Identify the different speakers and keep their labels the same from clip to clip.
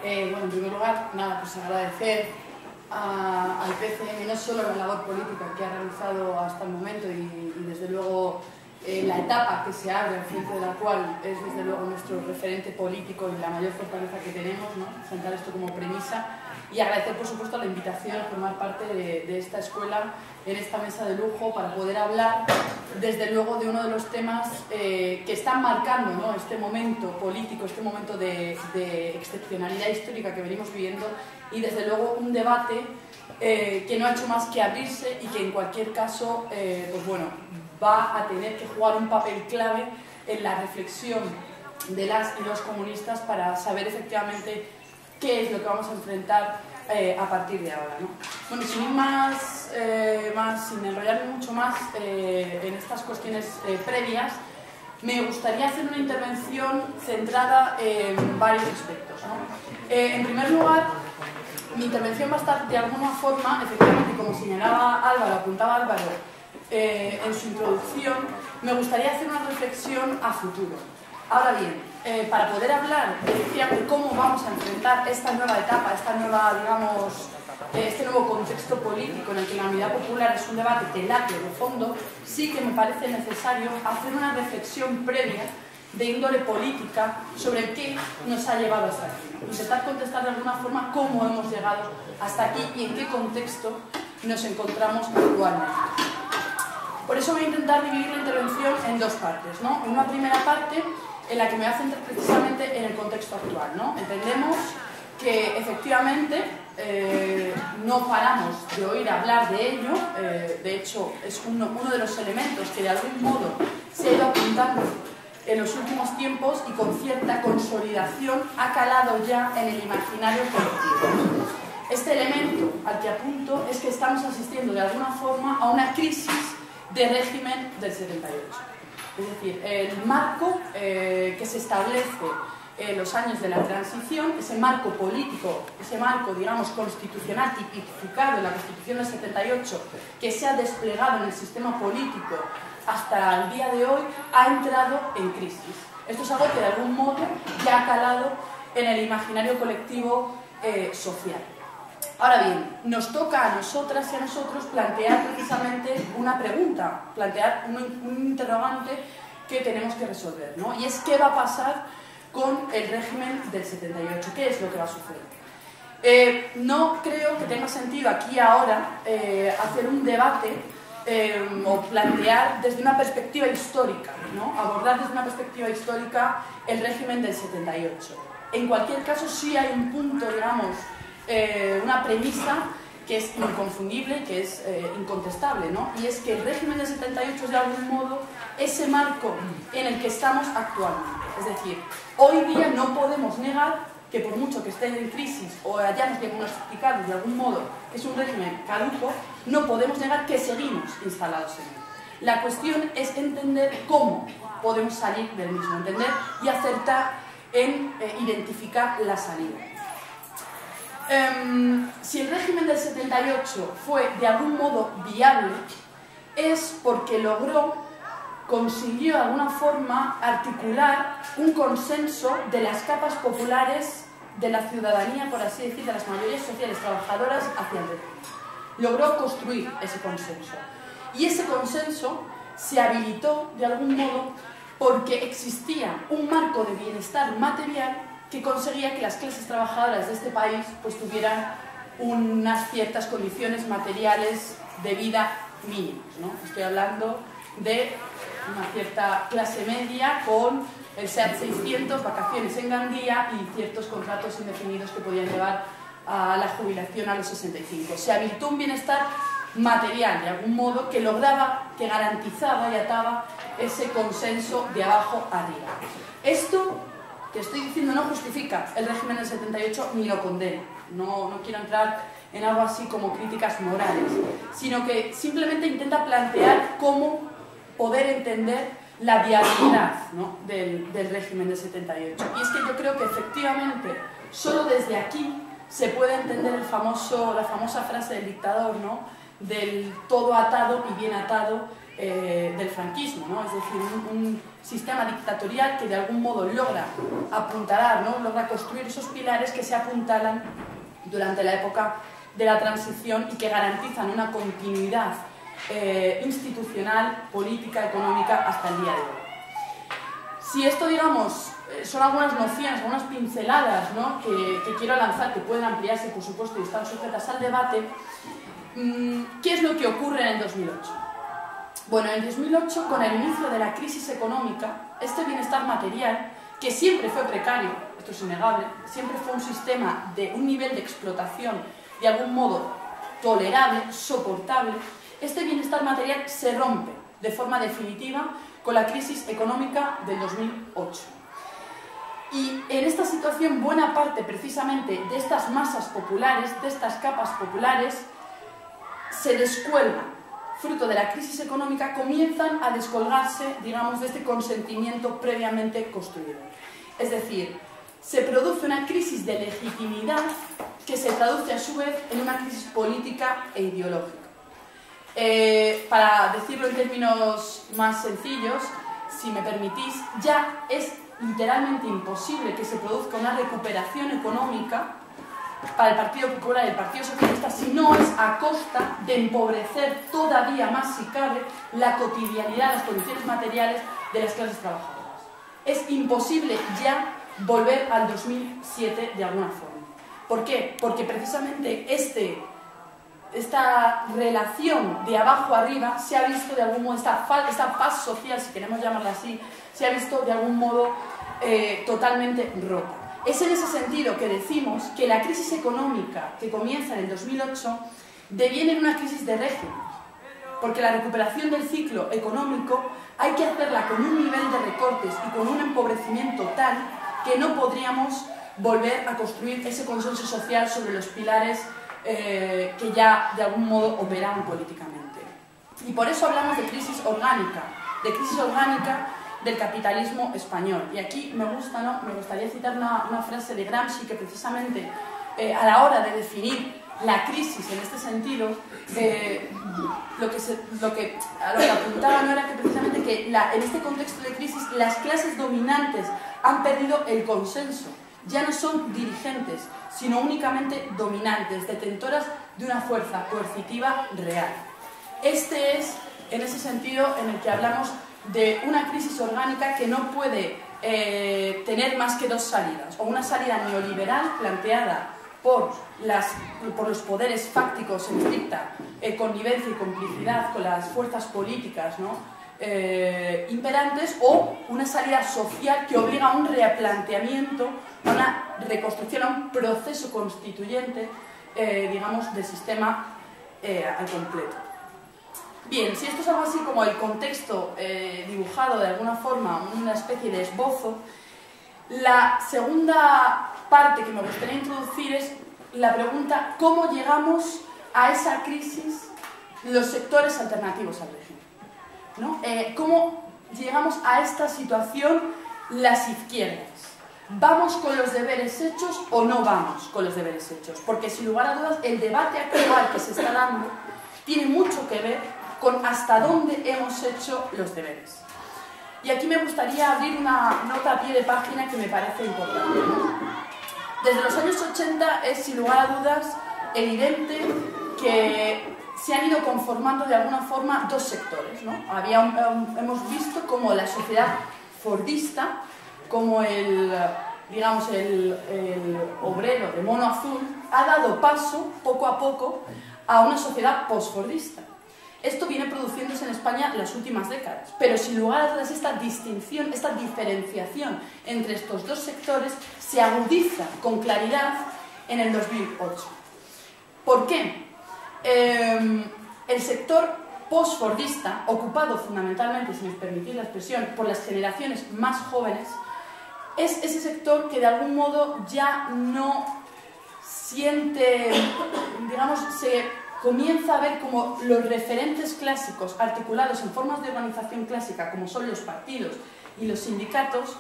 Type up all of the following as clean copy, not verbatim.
Speaker 1: Bueno, en primer lugar, nada, pues agradecer al PCM no solo la labor política que ha realizado hasta el momento y desde luego la etapa que se abre al frente de la cual es desde luego nuestro referente político y la mayor fortaleza que tenemos, ¿no? Sentar esto como premisa, y agradecer por supuesto la invitación a formar parte de esta escuela en esta mesa de lujo para poder hablar desde luego de uno de los temas que están marcando, ¿no?, este momento político, este momento de excepcionalidad histórica que venimos viviendo, y desde luego un debate que no ha hecho más que abrirse y que en cualquier caso pues bueno, va a tener que jugar un papel clave en la reflexión de las y los comunistas para saber efectivamente qué es lo que vamos a enfrentar a partir de ahora, ¿no? Bueno, sin ir sin enrollarme mucho más en estas cuestiones previas, me gustaría hacer una intervención centrada en varios aspectos, ¿no? En primer lugar, mi intervención va a estar de alguna forma, efectivamente, como señalaba Álvaro, apuntaba Álvaro en su introducción, me gustaría hacer una reflexión a futuro. Ahora bien, para poder hablar de cómo vamos a enfrentar esta nueva etapa, esta nueva, digamos, este nuevo contexto político en el que la unidad popular es un debate que late de fondo, sí que me parece necesario hacer una reflexión previa de índole política sobre qué nos ha llevado hasta aquí, ¿no? Intentar contestar de alguna forma cómo hemos llegado hasta aquí y en qué contexto nos encontramos actualmente. Por eso voy a intentar dividir la intervención en dos partes, ¿no? En una primera parte en la que me voy a centrar precisamente en el contexto actual, ¿no? Entendemos que efectivamente no paramos de oír hablar de ello, de hecho es uno de los elementos que de algún modo se ha ido apuntando en los últimos tiempos y con cierta consolidación ha calado ya en el imaginario colectivo. Este elemento al que apunto es que estamos asistiendo de alguna forma a una crisis de régimen del 78. Es decir, el marco que se establece en los años de la transición, ese marco político, ese marco, digamos, constitucional tipificado en la Constitución del 78, que se ha desplegado en el sistema político hasta el día de hoy, ha entrado en crisis. Esto es algo que de algún modo ya ha calado en el imaginario colectivo social. Ahora bien, nos toca a nosotras y a nosotros plantear precisamente una pregunta, plantear un interrogante que tenemos que resolver, ¿no? Y es ¿qué va a pasar con el régimen del 78? ¿Qué es lo que va a suceder? No creo que tenga sentido aquí ahora hacer un debate o plantear desde una perspectiva histórica, ¿no? Abordar desde una perspectiva histórica el régimen del 78. En cualquier caso, sí hay un punto, digamos, una premisa que es inconfundible, que es incontestable, ¿no? Y es que el régimen del 78 es de algún modo ese marco en el que estamos actualmente. Es decir, hoy día no podemos negar que por mucho que estén en crisis o hayamos diagnosticado de algún modo que es un régimen caduco, no podemos negar que seguimos instalados en él. La cuestión es entender cómo podemos salir del mismo, entender y acertar en identificar la salida. Si el régimen del 78 fue de algún modo viable, es porque consiguió de alguna forma articular un consenso de las capas populares de la ciudadanía, por así decir, de las mayorías sociales trabajadoras hacia el régimen. Logró construir ese consenso. Y ese consenso se habilitó de algún modo porque existía un marco de bienestar material que conseguía que las clases trabajadoras de este país pues tuvieran unas ciertas condiciones materiales de vida mínimas, ¿no? Estoy hablando de una cierta clase media con el SEAT 600, vacaciones en Gandía y ciertos contratos indefinidos que podían llevar a la jubilación a los 65. Se habilitó un bienestar material, de algún modo, que lograba, que garantizaba y ataba ese consenso de abajo arriba. Esto que estoy diciendo no justifica el régimen del 78 ni lo condena. No quiero entrar en algo así como críticas morales, sino que simplemente intenta plantear cómo poder entender la viabilidad, ¿no?, del régimen del 78. Y es que yo creo que efectivamente solo desde aquí se puede entender la famosa frase del dictador, ¿no?, del todo atado y bien atado del franquismo, ¿no? Es decir, un sistema dictatorial que de algún modo logra apuntalar, ¿no? Logra construir esos pilares que se apuntalan durante la época de la transición y que garantizan una continuidad institucional, política, económica hasta el día de hoy. Si esto, digamos, son algunas nociones, algunas pinceladas, ¿no? que quiero lanzar, que pueden ampliarse, por supuesto, y están sujetas al debate, ¿qué es lo que ocurre en el 2008? Bueno, en el 2008, con el inicio de la crisis económica, este bienestar material, que siempre fue precario, esto es innegable, siempre fue un sistema de un nivel de explotación de algún modo tolerable, soportable, este bienestar material se rompe de forma definitiva con la crisis económica del 2008. Y en esta situación, buena parte precisamente de estas masas populares, de estas capas populares, se descuelgan. Fruto de la crisis económica, comienzan a descolgarse, digamos, de este consentimiento previamente construido. Es decir, se produce una crisis de legitimidad que se traduce a su vez en una crisis política e ideológica. Para decirlo en términos más sencillos, si me permitís, ya es literalmente imposible que se produzca una recuperación económica para el Partido Popular y el Partido Socialista si no es a costa de empobrecer todavía más, si cabe, la cotidianidad, las condiciones materiales de las clases trabajadoras. Es imposible ya volver al 2007 de alguna forma. ¿Por qué? Porque precisamente esta relación de abajo arriba se ha visto de algún modo, esta paz social, si queremos llamarla así, se ha visto de algún modo totalmente rota. Es en ese sentido que decimos que la crisis económica que comienza en el 2008 deviene en una crisis de régimen, porque la recuperación del ciclo económico hay que hacerla con un nivel de recortes y con un empobrecimiento tal que no podríamos volver a construir ese consenso social sobre los pilares que ya de algún modo operaban políticamente. Y por eso hablamos de crisis orgánica del capitalismo español. Y aquí me gustaría citar una frase de Gramsci que precisamente a la hora de definir la crisis en este sentido, lo que apuntaba no era que precisamente que en este contexto de crisis las clases dominantes han perdido el consenso. Ya no son dirigentes, sino únicamente dominantes, detentoras de una fuerza coercitiva real. Este es, en ese sentido, en el que hablamos de una crisis orgánica que no puede tener más que dos salidas, o una salida neoliberal planteada por los poderes fácticos en estricta connivencia y complicidad con las fuerzas políticas, ¿no? Imperantes, o una salida social que obliga a un replanteamiento, a una reconstrucción, a un proceso constituyente, digamos, del sistema al completo. Bien, si esto es algo así como el contexto dibujado de alguna forma, una especie de esbozo, la segunda parte que me gustaría introducir es la pregunta: ¿cómo llegamos a esa crisis los sectores alternativos al régimen? ¿No? ¿Cómo llegamos a esta situación las izquierdas? ¿Vamos con los deberes hechos o no vamos con los deberes hechos? Porque sin lugar a dudas el debate actual que se está dando tiene mucho que ver con hasta dónde hemos hecho los deberes. Y aquí me gustaría abrir una nota a pie de página que me parece importante. Desde los años 80 es sin lugar a dudas evidente que se han ido conformando de alguna forma dos sectores, ¿no? Hemos visto como la sociedad fordista, como el obrero de mono azul, ha dado paso poco a poco a una sociedad posfordista. Esto viene produciéndose en España en las últimas décadas, pero sin lugar a dudas esta distinción, esta diferenciación entre estos dos sectores se agudiza con claridad en el 2008. ¿Por qué? El sector posfordista, ocupado fundamentalmente, si me permitís la expresión, por las generaciones más jóvenes, es ese sector que de algún modo ya no siente, digamos, se comienza a ver como los referentes clásicos articulados en formas de organización clásica, como son los partidos y los sindicatos,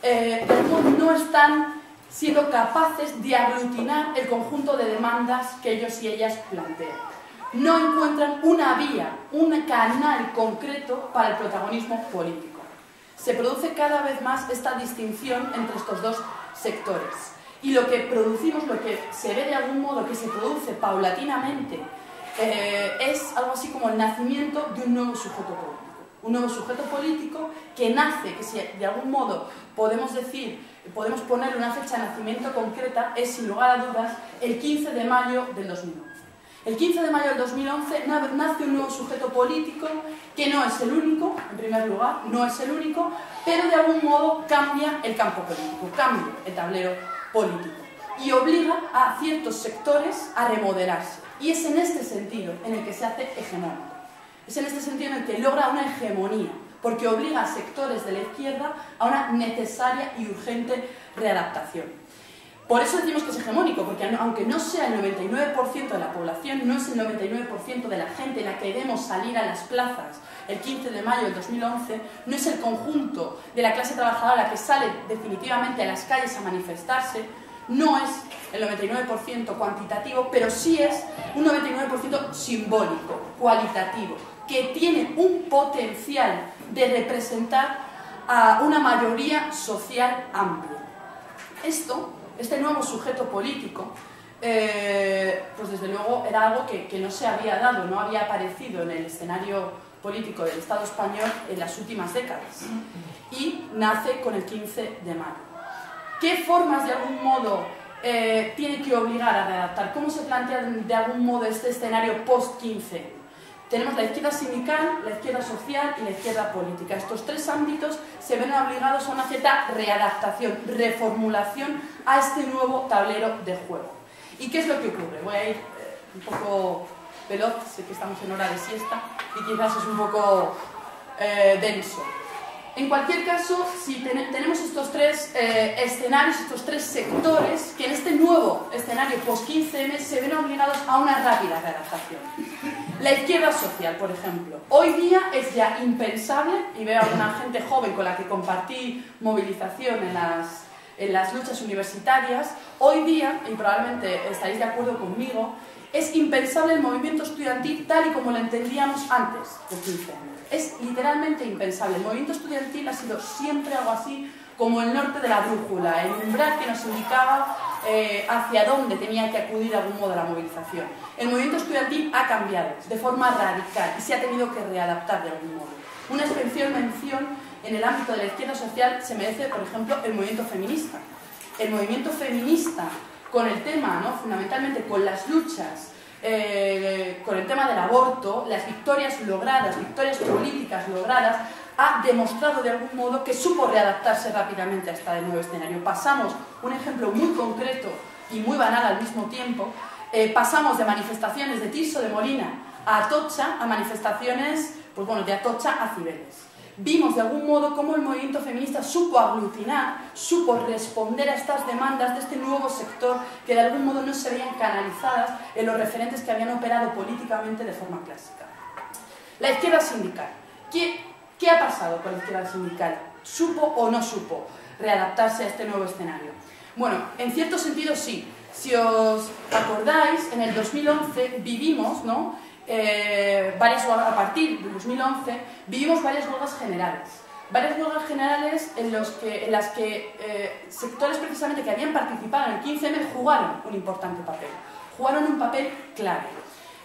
Speaker 1: de algún modo no están siendo capaces de aglutinar el conjunto de demandas que ellos y ellas plantean. no encuentran una vía, un canal concreto para el protagonismo político. Se produce cada vez más esta distinción entre estos dos sectores. Y lo que producimos, lo que se ve de algún modo que se produce paulatinamente, es algo así como el nacimiento de un nuevo sujeto político. Un nuevo sujeto político que nace, que si de algún modo podemos decir, podemos ponerle una fecha de nacimiento concreta, es sin lugar a dudas el 15 de mayo del 2011. El 15 de mayo del 2011 nace un nuevo sujeto político que no es el único, en primer lugar, no es el único, pero de algún modo cambia el campo político, cambia el tablero político y obliga a ciertos sectores a remodelarse. Y es en este sentido en el que se hace hegemónico. Es en este sentido en el que logra una hegemonía, porque obliga a sectores de la izquierda a una necesaria y urgente readaptación. Por eso decimos que es hegemónico, porque aunque no sea el 99% de la población, no es el 99% de la gente la que debemos salir a las plazas el 15 de mayo del 2011, no es el conjunto de la clase trabajadora la que sale definitivamente a las calles a manifestarse, no es el 99% cuantitativo, pero sí es un 99% simbólico, cualitativo, que tiene un potencial de representar a una mayoría social amplia. Este nuevo sujeto político, pues desde luego era algo que no se había dado, no había aparecido en el escenario político del Estado español en las últimas décadas, y nace con el 15 de mayo. ¿Qué formas de algún modo tiene que obligar a readaptar? ¿Cómo se plantea de algún modo este escenario post-15? Tenemos la izquierda sindical, la izquierda social y la izquierda política. Estos tres ámbitos se ven obligados a una cierta readaptación, reformulación a este nuevo tablero de juego. ¿Y qué es lo que ocurre? Voy a ir un poco veloz, sé que estamos en hora de siesta y quizás es un poco denso. En cualquier caso, si tenemos estos tres escenarios, estos tres sectores, que en este nuevo escenario post-15M se ven obligados a una rápida readaptación. La izquierda social, por ejemplo. Hoy día es ya impensable, y veo a alguna gente joven con la que compartí movilización en las luchas universitarias, hoy día, y probablemente estaréis de acuerdo conmigo, es impensable el movimiento estudiantil tal y como lo entendíamos antes del 15M. Es literalmente impensable. El movimiento estudiantil ha sido siempre algo así como el norte de la brújula, el umbral que nos indicaba hacia dónde tenía que acudir de algún modo la movilización. El movimiento estudiantil ha cambiado de forma radical y se ha tenido que readaptar de algún modo. Una especial mención en el ámbito de la izquierda social se merece, por ejemplo, el movimiento feminista. El movimiento feminista, con el tema, ¿no?, fundamentalmente con las luchas, con el tema del aborto, las victorias logradas, victorias políticas logradas, ha demostrado de algún modo que supo readaptarse rápidamente a este nuevo escenario. Pasamos, un ejemplo muy concreto y muy banal al mismo tiempo, pasamos de manifestaciones de Tirso de Molina a Atocha, a manifestaciones, pues bueno, de Atocha a Cibeles. Vimos de algún modo cómo el movimiento feminista supo aglutinar, supo responder a estas demandas de este nuevo sector que de algún modo no se veían canalizadas en los referentes que habían operado políticamente de forma clásica. La izquierda sindical. ¿Qué ha pasado con la izquierda sindical? ¿Supo o no supo readaptarse a este nuevo escenario? Bueno, en cierto sentido sí. Si os acordáis, en el 2011 vivimos, ¿no?, a partir del 2011 vivimos varias huelgas generales. Varias huelgas generales en las que sectores precisamente que habían participado en el 15M jugaron un importante papel. Jugaron un papel clave.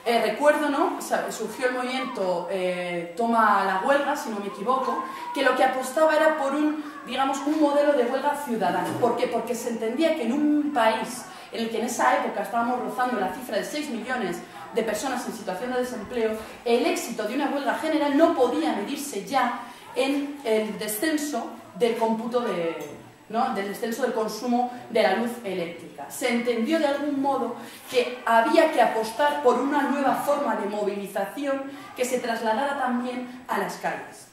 Speaker 1: Recuerdo, ¿no?, surgió el movimiento Toma la Huelga, si no me equivoco, que lo que apostaba era por un modelo de huelga ciudadana. ¿Por qué? Porque se entendía que en un país en el que en esa época estábamos rozando la cifra de 6 millones de personas en situación de desempleo, el éxito de una huelga general no podía medirse ya en el descenso del cómputo del descenso del consumo de la luz eléctrica. Se entendió de algún modo que había que apostar por una nueva forma de movilización que se trasladara también a las calles.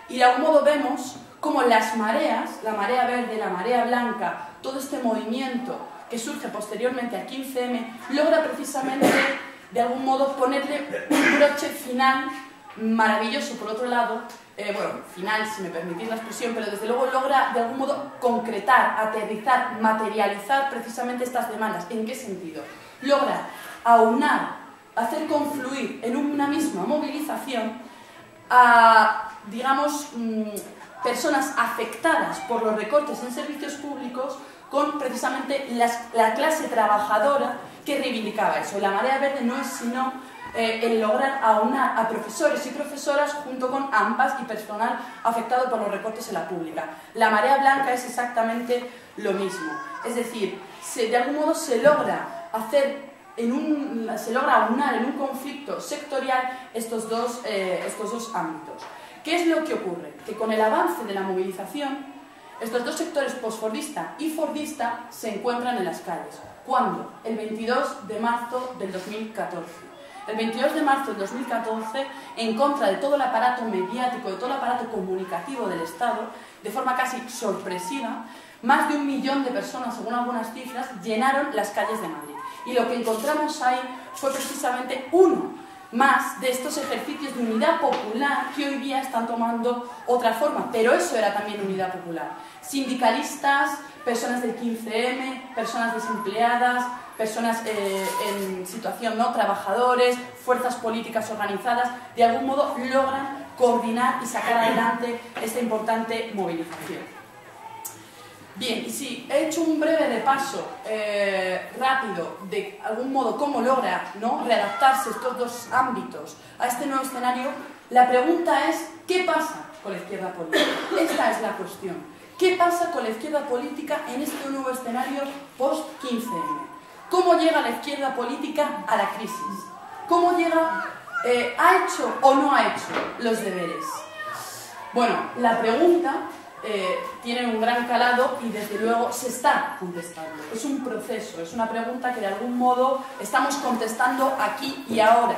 Speaker 1: Y de algún modo vemos cómo las mareas, la marea verde, la marea blanca, todo este movimiento que surge posteriormente al 15M, logra precisamente, de algún modo, ponerle un broche final maravilloso, por otro lado, final, si me permitís la expresión, pero desde luego logra, de algún modo, concretar, aterrizar, materializar precisamente estas demandas. ¿En qué sentido? Logra aunar hacer confluir en una misma movilización a, digamos, personas afectadas por los recortes en servicios públicos con precisamente la clase trabajadora que reivindicaba eso. La Marea Verde no es sino el lograr aunar a profesores y profesoras junto con AMPAs y personal afectado por los recortes en la pública. La Marea Blanca es exactamente lo mismo. Es decir, de algún modo se logra aunar en un conflicto sectorial estos dos ámbitos. ¿Qué es lo que ocurre? Que con el avance de la movilización, estos dos sectores postfordista y fordista se encuentran en las calles. ¿Cuándo? El 22 de marzo del 2014. El 22 de marzo del 2014, en contra de todo el aparato mediático, de todo el aparato comunicativo del Estado, de forma casi sorpresiva, más de 1 millón de personas, según algunas cifras, llenaron las calles de Madrid. Y lo que encontramos ahí fue precisamente uno más de estos ejercicios de unidad popular que hoy día están tomando otra forma, pero eso era también unidad popular. Sindicalistas, personas del 15M, personas desempleadas, personas en situación no, trabajadores, fuerzas políticas organizadas, de algún modo logran coordinar y sacar adelante esta importante movilización. Bien, y si he hecho un breve repaso rápido de algún modo cómo logra, ¿no?, readaptarse estos dos ámbitos a este nuevo escenario, la pregunta es ¿qué pasa con la izquierda política? Esta es la cuestión. ¿Qué pasa con la izquierda política en este nuevo escenario post-15M? ¿Cómo llega la izquierda política a la crisis? ¿Cómo llega? ¿Ha hecho o no ha hecho los deberes? Bueno, la pregunta tiene un gran calado y desde luego se está contestando. Es un proceso, es una pregunta que de algún modo estamos contestando aquí y ahora.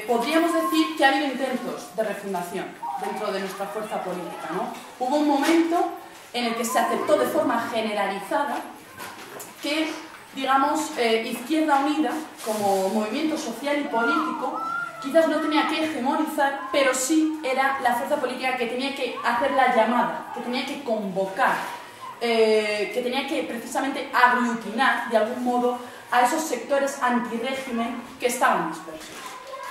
Speaker 1: Podríamos decir que ha habido intentos de refundación dentro de nuestra fuerza política, ¿no? Hubo un momento en el que se aceptó de forma generalizada que, digamos, Izquierda Unida, como movimiento social y político, quizás no tenía que hegemonizar, pero sí era la fuerza política que tenía que hacer la llamada, que tenía que convocar, que tenía que precisamente aglutinar, de algún modo, a esos sectores antirrégimen que estaban dispersos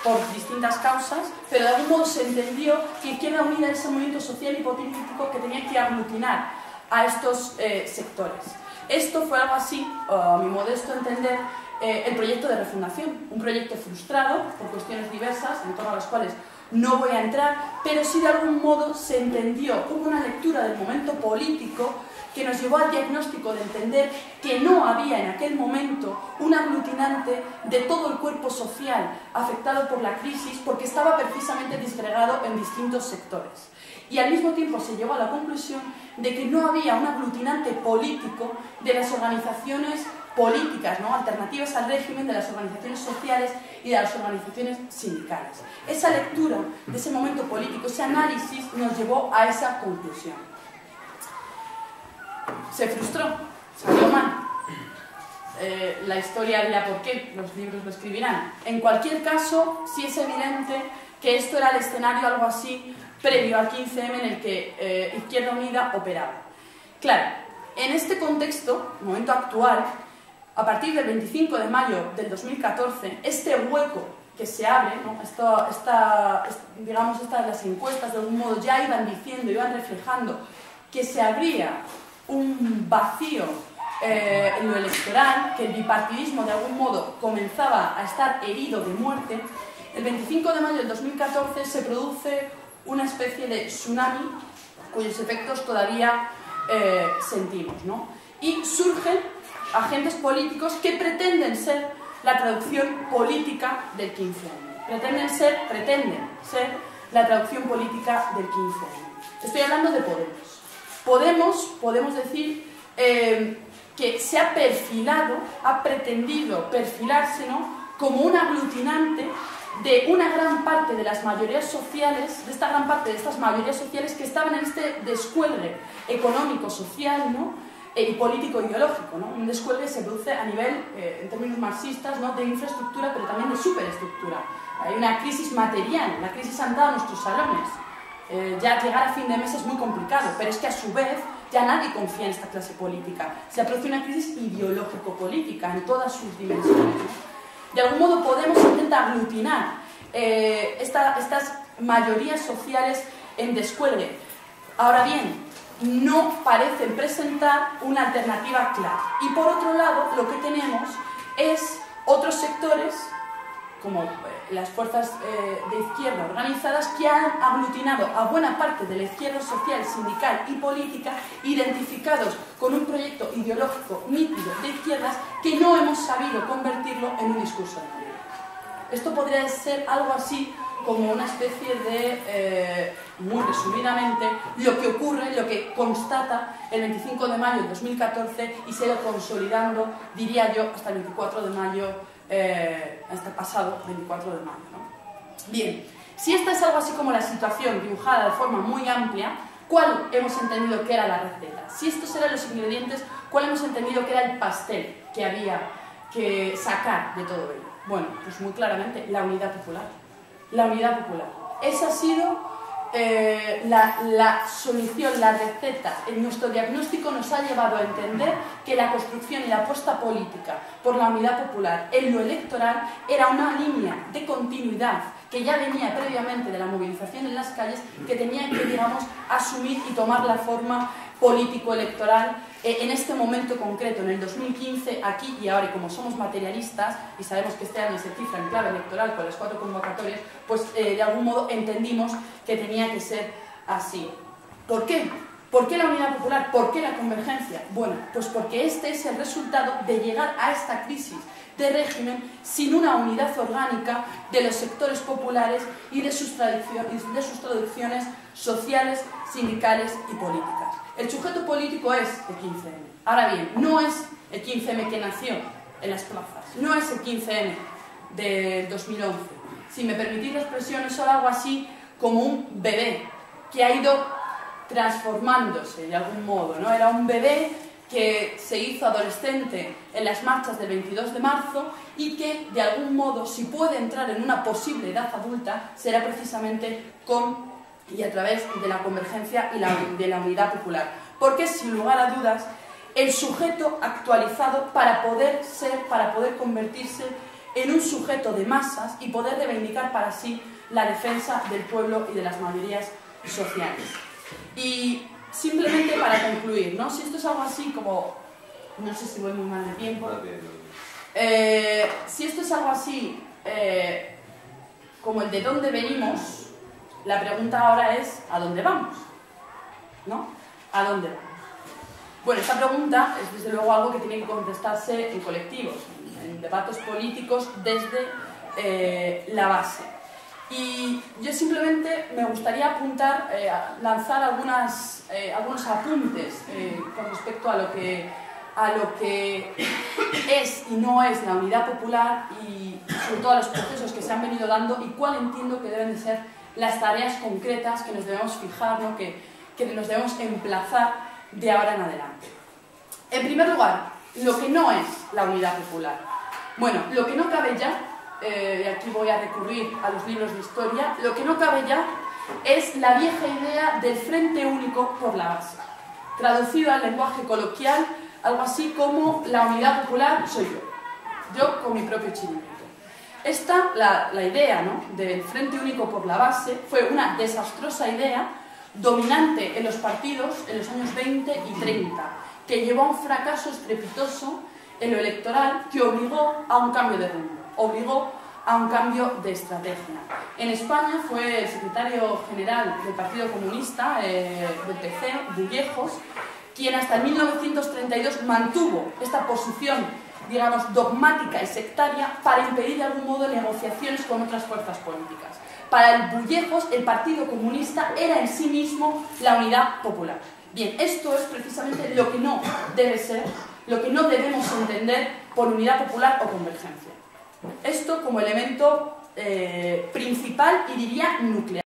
Speaker 1: por distintas causas, pero de algún modo se entendió que Izquierda Unida era ese movimiento social y político que tenía que aglutinar a estos sectores. Esto fue algo así, a mi modesto entender, el proyecto de refundación, un proyecto frustrado por cuestiones diversas, en torno a las cuales no voy a entrar, pero sí de algún modo se entendió, hubo una lectura del momento político que nos llevó al diagnóstico de entender que no había en aquel momento un aglutinante de todo el cuerpo social afectado por la crisis porque estaba precisamente disgregado en distintos sectores. Y al mismo tiempo se llegó a la conclusión de que no había un aglutinante político de las organizaciones políticas, ¿no?, alternativas al régimen, de las organizaciones sociales y de las organizaciones sindicales. Esa lectura de ese momento político, ese análisis, nos llevó a esa conclusión. Se frustró, salió mal. La historia dirá por qué, los libros lo escribirán. En cualquier caso, sí es evidente que esto era el escenario algo así previo al 15M en el que Izquierda Unida operaba. Claro, en este contexto, momento actual, a partir del 25 de mayo del 2014, este hueco que se abre, ¿no?, digamos, las encuestas de algún modo ya iban diciendo, iban reflejando que se abría un vacío en lo electoral, que el bipartidismo de algún modo comenzaba a estar herido de muerte. El 25 de mayo del 2014 se produce una especie de tsunami cuyos efectos todavía sentimos, ¿no? Y surgen agentes políticos que pretenden ser la traducción política del 15M. Pretenden ser la traducción política del 15M. Estoy hablando de Podemos. Podemos decir que se ha perfilado, ha pretendido perfilarse, ¿no?, como un aglutinante de una gran parte de las mayorías sociales, de esta gran parte de estas mayorías sociales que estaban en este descuelgue económico, social, ¿no?, y político-ideológico, ¿no? Un descuelgue se produce a nivel, en términos marxistas, ¿no?, de infraestructura, pero también de superestructura. Hay una crisis material, la crisis ha entrado a nuestros salones. Ya llegar a fin de mes es muy complicado, pero es que a su vez ya nadie confía en esta clase política. Se produce una crisis ideológico-política en todas sus dimensiones, ¿no? De algún modo Podemos intenta aglutinar estas mayorías sociales en descuelgue. Ahora bien, no parecen presentar una alternativa clara. Y por otro lado, lo que tenemos es otros sectores, como las fuerzas de izquierda organizadas, que han aglutinado a buena parte de la izquierda social, sindical y política, identificados con un proyecto ideológico nítido de izquierdas que no hemos sabido convertirlo en un discurso de mayoría. Esto podría ser algo así como una especie de, muy resumidamente, lo que ocurre, lo que constata el 25 de mayo de 2014 y se ha ido consolidando, diría yo, hasta el 24 de mayo, hasta el pasado 24 de mayo, ¿no? Bien, si esta es algo así como la situación dibujada de forma muy amplia, ¿cuál hemos entendido que era la receta? Si estos eran los ingredientes, ¿cuál hemos entendido que era el pastel que había que sacar de todo ello? Bueno, pues muy claramente la unidad popular. La unidad popular. Esa ha sido la solución, la receta. Nuestro diagnóstico nos ha llevado a entender que la construcción y la apuesta política por la unidad popular en lo electoral era una línea de continuidad que ya venía previamente de la movilización en las calles, que tenía que, digamos, asumir y tomar la forma político-electoral en este momento concreto, en el 2015, aquí y ahora. Y como somos materialistas y sabemos que este año se cifra en clave electoral con las 4 convocatorias, pues de algún modo entendimos que tenía que ser así. ¿Por qué? ¿Por qué la unidad popular? ¿Por qué la convergencia? Bueno, pues porque este es el resultado de llegar a esta crisis de régimen sin una unidad orgánica de los sectores populares y de sus tradiciones sociales, sindicales y políticas. El sujeto político es el 15M. Ahora bien, no es el 15M que nació en las plazas, no es el 15M del 2011. Si me permitís la expresión, es algo así como un bebé que ha ido transformándose de algún modo, ¿no? Era un bebé que se hizo adolescente en las marchas del 22 de marzo y que, de algún modo, si puede entrar en una posible edad adulta, será precisamente con y a través de la convergencia y de la unidad popular. Porque, sin lugar a dudas, el sujeto actualizado para poder convertirse en un sujeto de masas y poder reivindicar para sí la defensa del pueblo y de las mayorías sociales. Y simplemente para concluir, ¿no? Si esto es algo así como... No sé si voy muy mal de tiempo. Si esto es algo así como el de dónde venimos, la pregunta ahora es ¿a dónde vamos? ¿No? ¿A dónde vamos? Bueno, esta pregunta es desde luego algo que tiene que contestarse en colectivos, en debates políticos desde la base. Y yo simplemente me gustaría apuntar, lanzar algunos apuntes con respecto a lo que es y no es la unidad popular y sobre todo a los procesos que se han venido dando y cuál entiendo que deben de ser las tareas concretas que nos debemos fijar, ¿no? que nos debemos emplazar de ahora en adelante. En primer lugar, lo que no es la unidad popular. Bueno, lo que no cabe ya, y aquí voy a recurrir a los libros de historia, lo que no cabe ya es la vieja idea del frente único por la base. Traducido al lenguaje coloquial, algo así como la unidad popular soy yo con mi propio chiringuito. Esta, la idea, ¿no?, del frente único por la base, fue una desastrosa idea dominante en los partidos en los años 20 y 30, que llevó a un fracaso estrepitoso en lo electoral que obligó a un cambio de rumbo, obligó a un cambio de estrategia. En España fue el secretario general del Partido Comunista, del PC, Bullejos, quien hasta 1932 mantuvo esta posición, digamos, dogmática y sectaria para impedir de algún modo negociaciones con otras fuerzas políticas. Para el Bullejos, el Partido Comunista era en sí mismo la unidad popular. Bien, esto es precisamente lo que no debe ser, lo que no debemos entender por unidad popular o convergencia. Esto como elemento principal y diría nuclear.